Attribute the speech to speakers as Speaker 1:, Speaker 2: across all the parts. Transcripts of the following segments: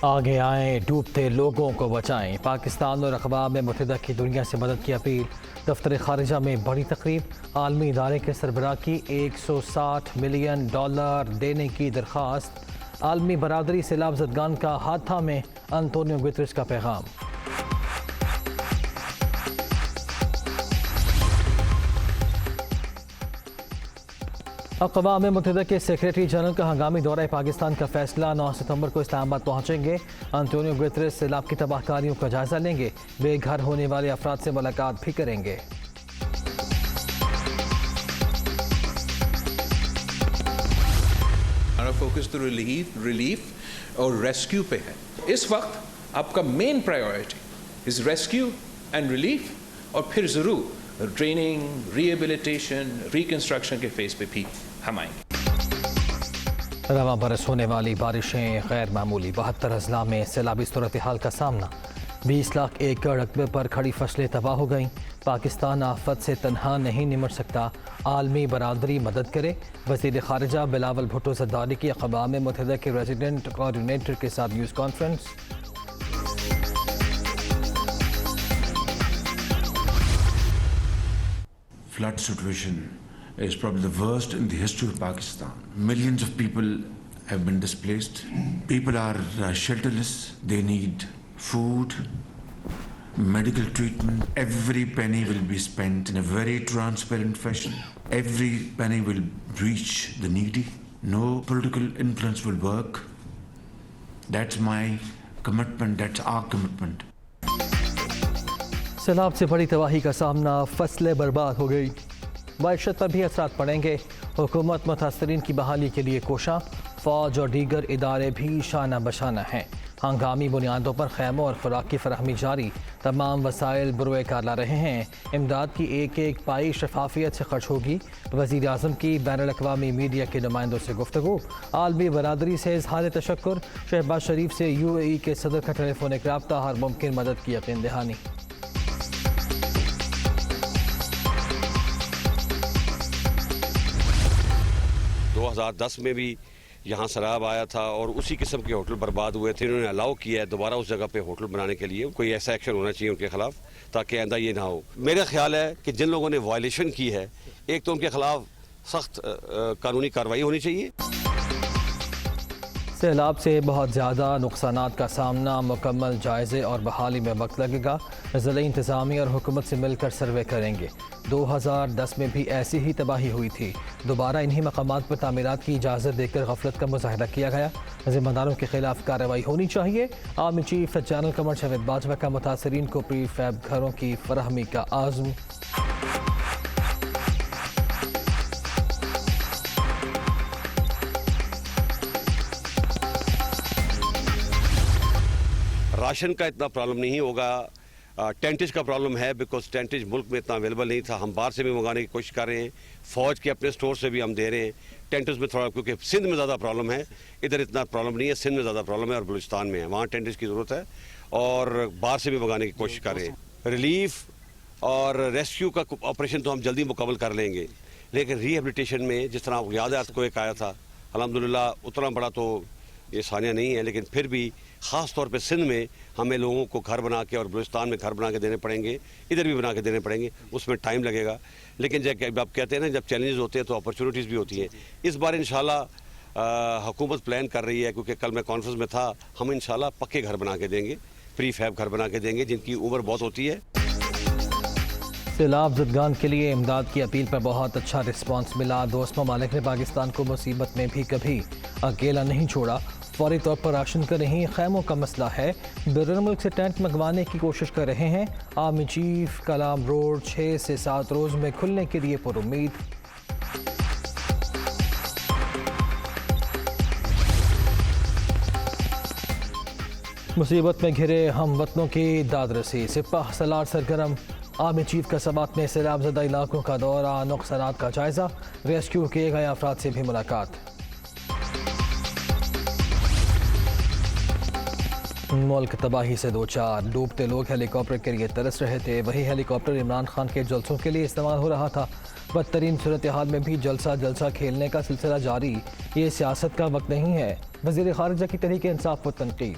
Speaker 1: آگے آئیں، ڈوبتے لوگوں کو بچائیں، پاکستان اور اقوام متحدہ کی دنیا سے مدد کی اپیل۔ دفتر خارجہ میں بڑی تقریب، عالمی ادارے کے سربراہ کی $160 ملین دینے کی درخواست۔ عالمی برادری سیلاب زدگان کا ہاتھ تھامے، انطونیو گوتریس کا پیغام۔ اقوام متحدہ کے سیکریٹری جنرل کا ہنگامی دورہ پاکستان کا فیصلہ، 9 ستمبر کو اسلام آباد پہنچیں گے۔ انطونیو گوتریس سیلاب کی تباہ کاریوں کا جائزہ لیں گے، بے گھر ہونے والے افراد سے ملاقات بھی کریں گے۔
Speaker 2: ہمارا فوکس تو ریلیف اور ریسکیو پہ ہے۔ اس وقت آپ کا main priority is rescue and relief, اور پھر ضرور ٹریننگ، ریہیبلیٹیشن، ریکنسٹرکشن کے فیز پہ بھی ہم آئیں گے۔
Speaker 1: رواں برس ہونے والی بارشیں غیر معمولی، 72 اضلاع میں سیلابی صورتحال کا سامنا، 20 لاکھ ایکڑ رقبے پر کھڑی فصلیں تباہ ہو گئیں۔ پاکستان آفت سے تنہا نہیں نمٹ سکتا، عالمی برادری مدد کرے۔ وزیر خارجہ بلاول بھٹو زرداری کی اقوام متحدہ کے ریزیڈنٹ کوآرڈینیٹر کے ساتھ news conference.
Speaker 3: Flood situation is probably the worst in the history of Pakistan. Millions of people have been displaced. People are shelterless. They need food, medical treatment. Every penny will be spent in a very transparent fashion. Every penny will reach the needy. No political influence will work. That's my commitment. That's our commitment.
Speaker 1: سیلاب سے بڑی تباہی کا سامنا، فصلیں برباد ہو گئی، معیشت پر بھی اثرات پڑیں گے۔ حکومت متاثرین کی بحالی کے لیے کوشاں، فوج اور دیگر ادارے بھی شانہ بشانہ ہیں۔ ہنگامی بنیادوں پر خیموں اور خوراک کی فراہمی جاری، تمام وسائل بروئے کار لا رہے ہیں۔ امداد کی ایک ایک پائی شفافیت سے خرچ ہوگی۔ وزیر اعظم کی بین الاقوامی میڈیا کے نمائندوں سے گفتگو، عالمی برادری سے اظہار تشکر، شہباز شریف سے UAE کے صدر کا ٹیلی فونک رابطہ، ہر ممکن مدد کی یقین دہانی۔
Speaker 4: 2010 میں بھی یہاں سیلاب آیا تھا اور اسی قسم کے ہوٹل برباد ہوئے تھے۔ انہوں نے الاؤ کیا ہے دوبارہ اس جگہ پہ ہوٹل بنانے کے لیے، کوئی ایسا ایکشن ہونا چاہیے ان کے خلاف تاکہ آئندہ یہ نہ ہو۔ میرا خیال ہے کہ جن لوگوں نے وائلیشن کی ہے، ایک تو ان کے خلاف سخت قانونی کارروائی ہونی چاہیے۔
Speaker 1: سیلاب سے بہت زیادہ نقصانات کا سامنا، مکمل جائزے اور بحالی میں وقت لگے گا۔ ضلعی انتظامیہ اور حکومت سے مل کر سروے کریں گے۔ 2010 میں بھی ایسی ہی تباہی ہوئی تھی، دوبارہ انہی مقامات پر تعمیرات کی اجازت دے کر غفلت کا مظاہرہ کیا گیا۔ ذمہ داروں کے خلاف کارروائی ہونی چاہیے۔ Army chief general Qamar Javed Bajwa کا متاثرین کو پری فیب گھروں کی فراہمی کا عزم۔
Speaker 4: راشن کا اتنا پرابلم نہیں ہوگا، ٹینٹس کا پرابلم ہے بیکاز ٹینٹس ملک میں اتنا اویلیبل نہیں تھا، ہم باہر سے بھی منگانے کی کوشش کر رہے ہیں، فوج کے اپنے سٹور سے بھی ہم دے رہے ہیں۔ ٹینٹس میں تھوڑا کیونکہ سندھ میں زیادہ پرابلم ہے، ادھر اتنا پرابلم نہیں ہے، سندھ میں زیادہ پرابلم ہے اور بلوچستان میں ہے، وہاں ٹینٹس کی ضرورت ہے اور باہر سے بھی منگانے کی کوشش کر رہے ہیں۔ ریلیف اور ریسکیو کا آپریشن تو ہم جلدی مکمل کر لیں گے، لیکن ریہیبلیٹیشن میں جس طرح یاد ہے آپ کو ایک آیا تھا، الحمدللہ اتنا بڑا تو یہ ثانیہ نہیں ہے، لیکن پھر بھی خاص طور پہ سندھ میں ہمیں لوگوں کو گھر بنا کے اور بلوچستان میں گھر بنا کے دینے پڑیں گے، ادھر بھی بنا کے دینے پڑیں گے، اس میں ٹائم لگے گا، لیکن جب آپ کہتے ہیں نا جب چیلنجز ہوتے ہیں تو اپرچونیٹیز بھی ہوتی ہیں۔ اس بار انشاءاللہ حکومت پلان کر رہی ہے، کیونکہ کل میں کانفرنس میں تھا، ہم انشاءاللہ پکے گھر بنا کے دیں گے، پری فیب گھر بنا کے دیں گے جن کی عمر بہت ہوتی ہے۔
Speaker 1: سیلاب زدگان کے لیے امداد کی اپیل پر بہت اچھا رسپانس ملا۔ دوست ممالک نے پاکستان کو مصیبت میں بھی کبھی اکیلا نہیں چھوڑا، فوری طور پر راشن کا نہیں، خیموں کا مسئلہ ہے، بیرون ملک سے ٹینٹ منگوانے کی کوشش کر رہے ہیں۔ آرمی چیف کلام روڈ 6 سے 7 روز میں کھلنے کے لیے پر امید۔ مصیبت میں گھرے ہم وطنوں کی داد رسی، سپاہ سالار سرگرم۔ آرمی چیف کا سبات میں سیلاب زدہ علاقوں کا دورہ، نقصانات کا جائزہ، ریسکیو کیے گئے افراد سے بھی ملاقات۔ ملک تباہی سے دوچار، ڈوبتے لوگ ہیلی کاپٹر کے لیے ترس رہے تھے، وہی ہیلی کاپٹر عمران خان کے جلسوں کے لیے استعمال ہو رہا تھا۔ بدترین صورتحال میں بھی جلسہ کھیلنے کا سلسلہ جاری، یہ سیاست کا وقت نہیں ہے، وزیر خارجہ کی تحریک انصاف و تنقید۔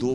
Speaker 5: 2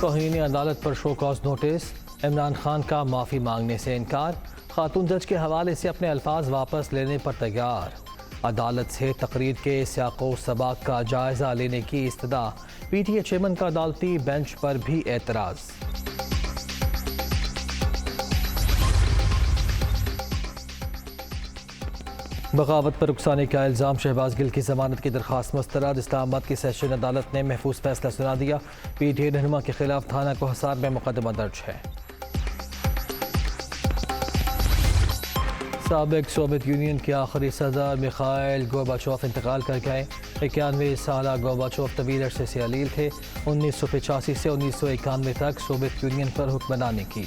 Speaker 1: توہین عدالت پر show cause notice, Imran Khan کا معافی مانگنے سے انکار، خاتون جج کے حوالے سے اپنے الفاظ واپس لینے پر تیار، عدالت سے تقریر کے سیاق و سباق کا جائزہ لینے کی استدعا، پی ٹی اے چیئرمین کا عدالتی بینچ پر بھی اعتراض۔ بغاوت پر اکسانے کا الزام، شہباز گل کی ضمانت کی درخواست مسترد، اسلام آباد کی سیشن عدالت نے محفوظ فیصلہ سنا دیا، پی ٹی اے رہنما کے خلاف تھانہ کو حصار میں مقدمہ درج ہے۔ سابق سوویت یونین کے آخری صدر میخائیل گورباچوف انتقال کر گئے۔ 91 سالہ گورباچوف طویل عرصے سے علیل تھے، 1985 سے 1991 تک سوویت یونین پر حکمرانی کی۔